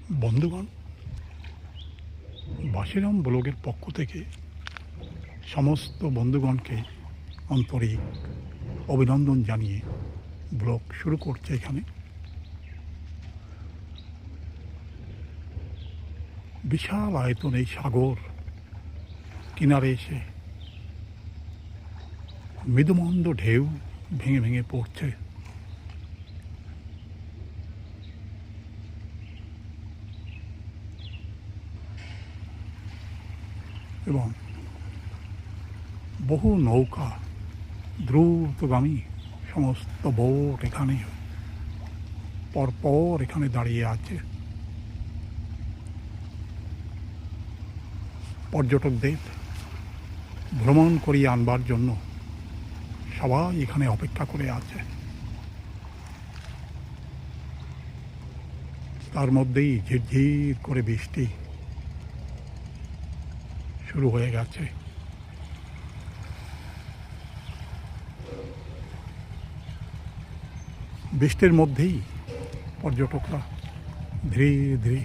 বন্ধুগণ, বাসিরাম ব্লগের পক্ষ থেকে সমস্ত বন্ধুগণকে আন্তরিক অভিনন্দন জানিয়ে ব্লগ শুরু করছে। এখানে বিশাল আয়তন এই সাগর কিনারে এসে মৃদুমন্দ ঢেউ ভেঙে ভেঙে পড়ছে। এবং বহু নৌকা, দ্রুতগামী সমস্ত বোট এখানে পরপর এখানে দাঁড়িয়ে আছে। পর্যটকদের ভ্রমণ করিয়ে আনবার জন্য সবাই এখানে অপেক্ষা করে আছে। তার মধ্যেই ঝিরঝির করে বৃষ্টি শুরু হয়ে গেছে। বৃষ্টির মধ্যেই পর্যটকরা ধীরে ধীরে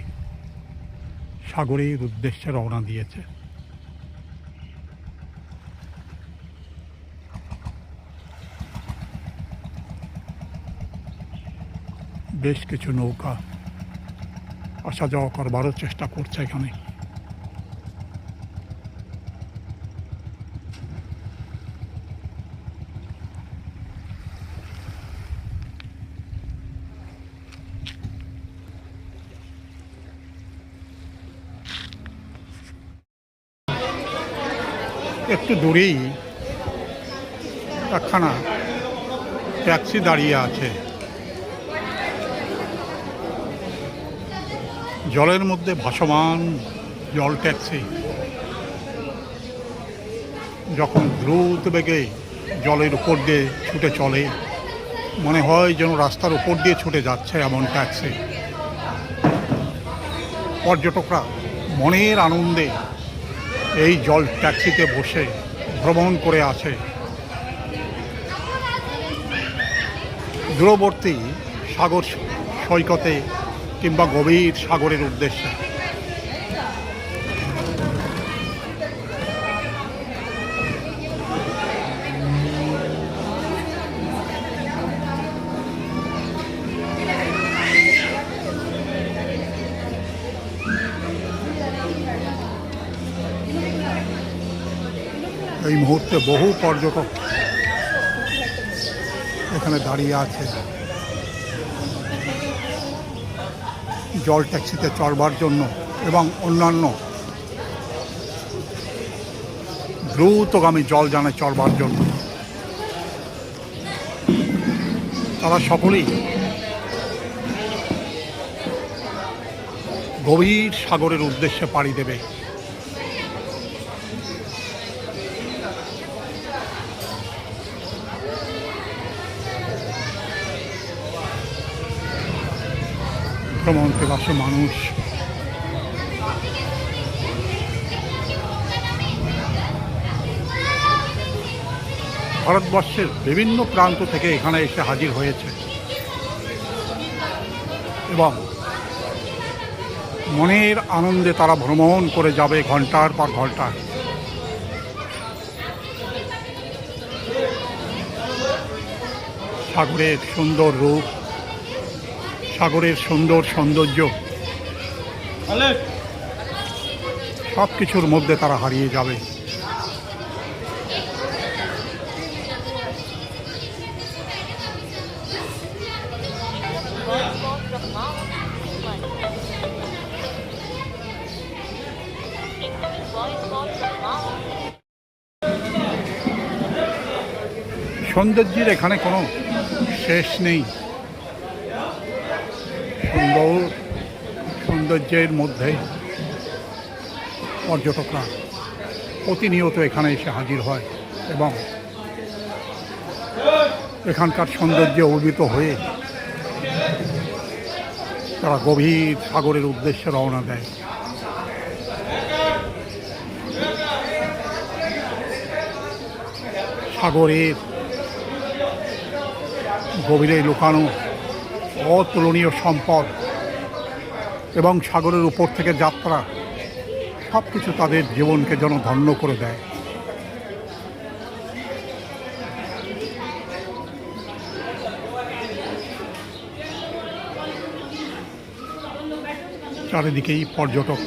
সাগরের উদ্দেশ্যে রওনা দিয়েছে। বেশ কিছু নৌকা আসা যাওয়া করবারও চেষ্টা করছে এখানে। একটু দূরেই একখানা ট্যাক্সি দাঁড়িয়ে আছে। জলের মধ্যে ভাসমান জল ট্যাক্সি যখন দ্রুত বেগে জলের উপর দিয়ে ছুটে চলে, মনে হয় যেন রাস্তার উপর দিয়ে ছুটে যাচ্ছে এমন ট্যাক্সি। পর্যটকরা মনের আনন্দে এই জল ট্যাক্সিতে বসে ভ্রমণ করে আছে দূরবর্তী সাগর সৈকতে কিংবা গভীর সাগরের উদ্দেশ্যে। এই মুহূর্তে বহু পর্যটক এখানে দাঁড়িয়ে আছে জল ট্যাক্সিতে চড়বার জন্য এবং অন্যান্য দ্রুতগামী জলযানে চড়বার জন্য। তারা সকলেই গভীর সাগরের উদ্দেশ্যে পাড়ি দেবে। ভ্রমণ পিপাসু মানুষ ভারতবর্ষের বিভিন্ন প্রান্ত থেকে এখানে এসে হাজির হয়েছে এবং মনের আনন্দে তারা ভ্রমণ করে যাবে ঘন্টার পর ঘন্টা। সাগরের সুন্দর রূপ, সাগরের সুন্দর সৌন্দর্য সব কিছুর মধ্যে তারা হারিয়ে যাবে। সৌন্দর্যের এখানে কোনো শেষ নেই। সৌন্দর্যের মধ্যে পর্যটকরা প্রতিনিয়ত এখানে এসে হাজির হয় এবং এখানকার সৌন্দর্যে অভিভূত হয়ে তারা গভীর সাগরের উদ্দেশ্যে রওনা দেয়। সাগরের গভীরে লুকানো অতুলনীয় সম্পদ এবং সাগরের উপর থেকে যাত্রা সব কিছু তাদের জীবনকে যেন ধন্য করে দেয়। চারিদিকেই পর্যটক,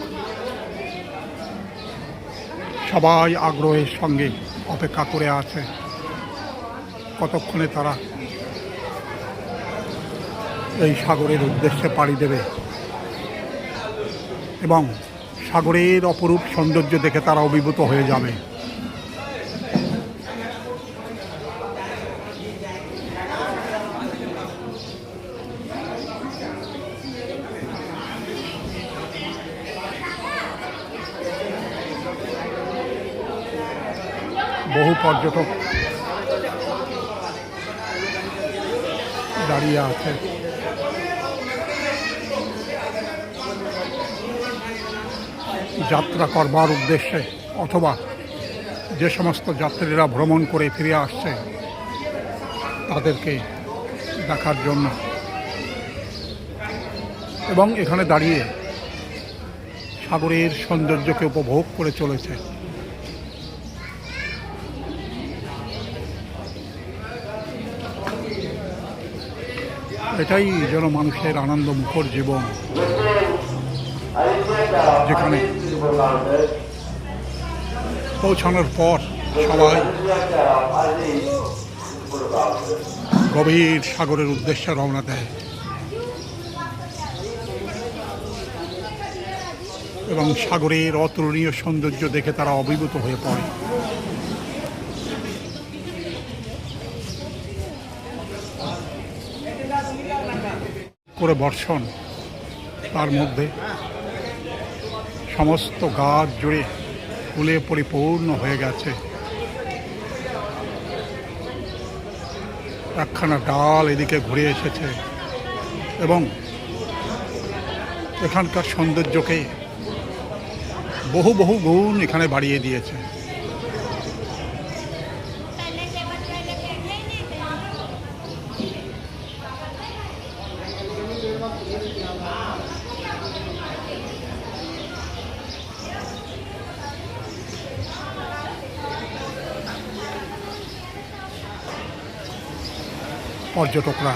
সবাই আগ্রহের সঙ্গে অপেক্ষা করে আছে কতক্ষণে তারা এই সাগরের উদ্দেশ্যে পাড়ি দেবে এবং সাগরের অপরূপ সৌন্দর্য দেখে তারা অভিভূত হয়ে যাবে। বহু পর্যটক দাঁড়িয়ে আছে। যাত্রা করবার উদ্দেশ্যে অথবা যে সমস্ত যাত্রীরা ভ্রমণ করে ফিরে আসছে তাদেরকে দেখার জন্য, এবং এখানে দাঁড়িয়ে সাগরের সৌন্দর্যকে উপভোগ করে চলেছে। এটাই যেন মানুষের আনন্দমুখর জীবন, যেখানে পৌঁছানোর পর সবাই গভীর সাগরের উদ্দেশ্যে রওনা দেয় এবং সাগরের অতুলনীয় সৌন্দর্য দেখে তারা অভিভূত হয়ে পড়ে। করে বর্ষণ, তার মধ্যে সমস্ত গাছ জুড়ে ফুলে পরিপূর্ণ হয়ে গেছে। একখানা ডাল এদিকে ঘুরে এসেছে এবং এখানকার সৌন্দর্যকে বহু বহু গুণ এখানে বাড়িয়ে দিয়েছে। পর্যটকরা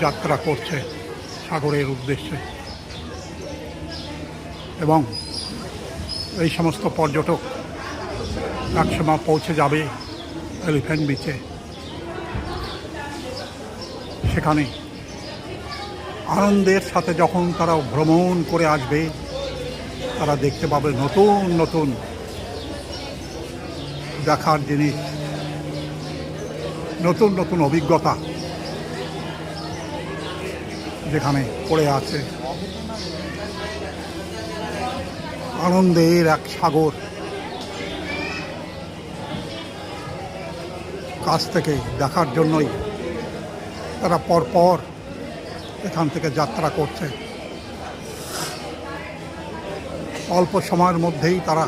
যাত্রা করছে সাগরের উদ্দেশ্যে এবং এই সমস্ত পর্যটক একসময় পৌঁছে যাবে এলিফ্যান্ট বিচে। সেখানে আনন্দের সাথে যখন তারা ভ্রমণ করে আসবে তারা দেখতে পাবে নতুন নতুন দেখার জিনিস, নতুন নতুন অভিজ্ঞতা যেখানে পড়ে আছে। আনন্দের এক সাগর কাছ থেকে দেখার জন্যই তারা পরপর এখান থেকে যাত্রা করছে। অল্প সময়ের মধ্যেই তারা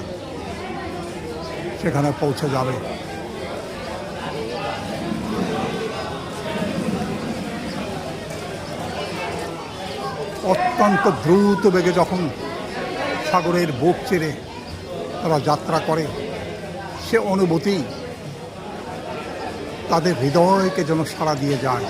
সেখানে পৌঁছে যাবে। অত্যন্ত দ্রুত বেগে যখন সাগরের বুক চিরে তারা যাত্রা করে, সে অনুভূতি তাদের হৃদয়কে যেন সাড়া দিয়ে যায়।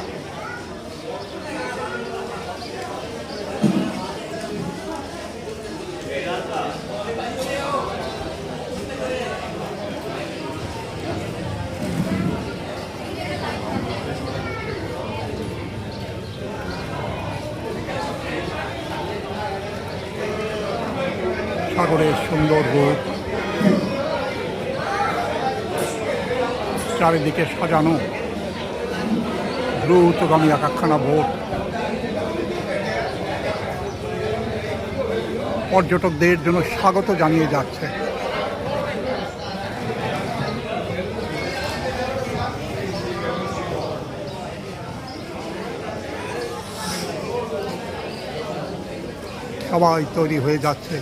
সাগরের সুন্দর রূপ, চারিদিকে সাজানো দ্রুতগামী একখানা বোট পর্যটকদের জন্য স্বাগত জানিয়ে যাচ্ছে। সবাই তৈরি হয়ে যাচ্ছে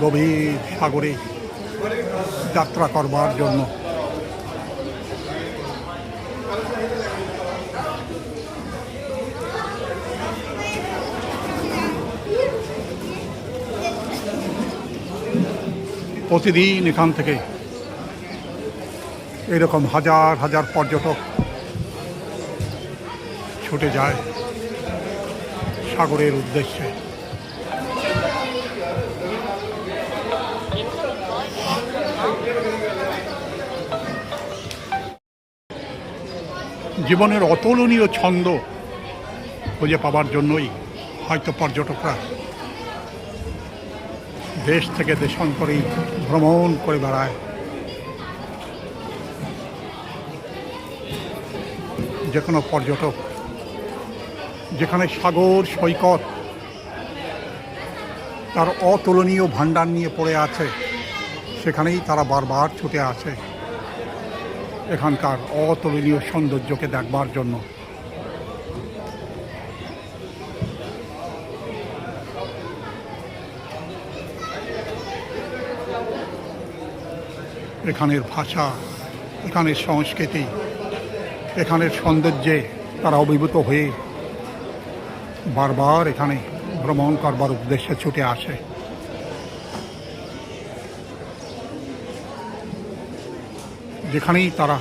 গভীর সাগরে যাত্রা করবার জন্য। প্রতিদিন এখান থেকে এরকম হাজার হাজার পর্যটক ছুটে যায় সাগরের উদ্দেশ্যে। জীবনের অতুলনীয় ছন্দ খুঁজে পাওয়ার জন্যই হয়তো পর্যটকরা দেশ থেকে দেশান্তরেই ভ্রমণ করে বেড়ায়। যে কোনো পর্যটক যেখানে সাগর সৈকত তার অতুলনীয় ভাণ্ডার নিয়ে পড়ে আছে, সেখানেই তারা বারবার ছুটে আসে এখানকার অতুলনীয় সৌন্দর্যকে দেখবার জন্য। এখানের ভাষা, এখানের সংস্কৃতি, এখানের সৌন্দর্যে তারা অভিভূত হয়ে বারবার এখানে ভ্রমণ করবার উদ্দেশ্যে ছুটে আসে। যেখানেই তারা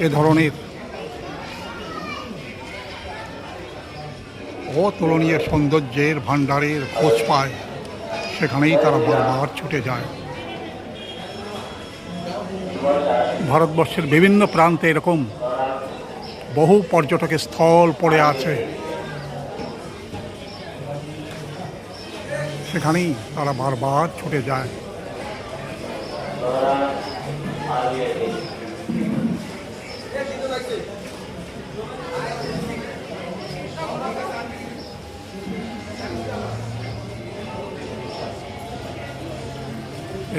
এ ধরনের অতুলনীয় সৌন্দর্যের ভাণ্ডারের খোঁজ পায়, সেখানেই তারা বারবার ছুটে যায়। ভারতবর্ষের বিভিন্ন প্রান্তে এরকম বহু পর্যটকের স্থল পড়ে আছে, সেখানেই তারা বারবার ছুটে যায়।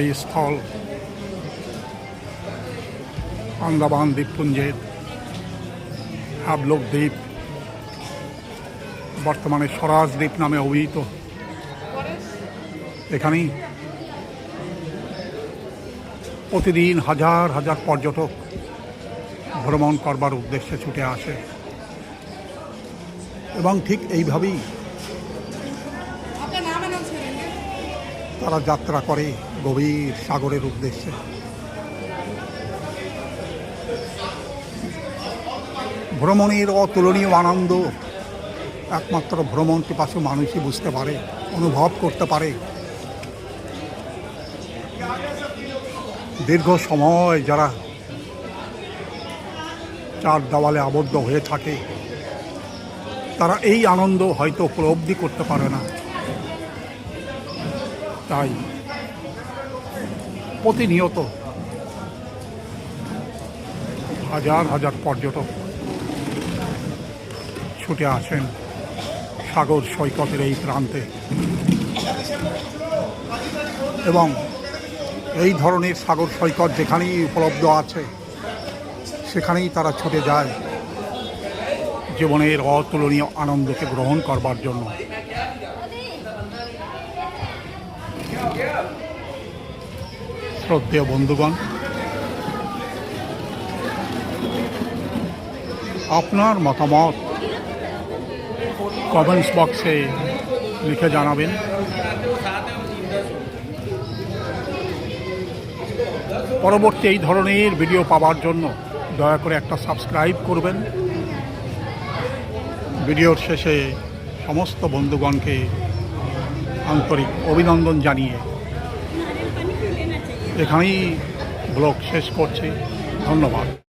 এই স্থল আন্দামান দ্বীপপুঞ্জের হ্যাবলক দ্বীপ, বর্তমানে স্বরাজ দ্বীপ নামে অভিহিত। এখানেই প্রতিদিন হাজার হাজার পর্যটক ভ্রমণ করবার উদ্দেশ্যে ছুটে আসে এবং ঠিক এইভাবেই তারা যাত্রা করে গভীর সাগরের উদ্দেশ্যে। ভ্রমণের অতুলনীয় আনন্দ একমাত্র ভ্রমণ পিপাসু মানুষই বুঝতে পারে, অনুভব করতে পারে। দীর্ঘ সময় যারা চার দেওয়ালে আবদ্ধ হয়ে থাকে, তারা এই আনন্দ হয়তো উপলব্ধি করতে পারে না। তাই প্রতিনিয়ত হাজার হাজার পর্যটক ছুটে আসেন সাগর সৈকতের এই প্রান্তে এবং এই ধরনের সাগর সৈকত যেখানেই উপলব্ধ আছে, সেখানেই তারা ছুটে যায় জীবনের অতুলনীয় আনন্দকে গ্রহণ করবার জন্য। শ্রদ্ধেয় বন্ধুগণ, আপনার মতামত কমেন্টস বক্সে লিখে জানাবেন। পরবর্তী এই ধরনের ভিডিও পাওয়ার জন্য দয়া করে একটা সাবস্ক্রাইব করবেন। ভিডিওর শেষে সমস্ত বন্ধুগণকে আন্তরিক অভিনন্দন জানিয়ে এখানেই ব্লগ শেষ করছি। ধন্যবাদ।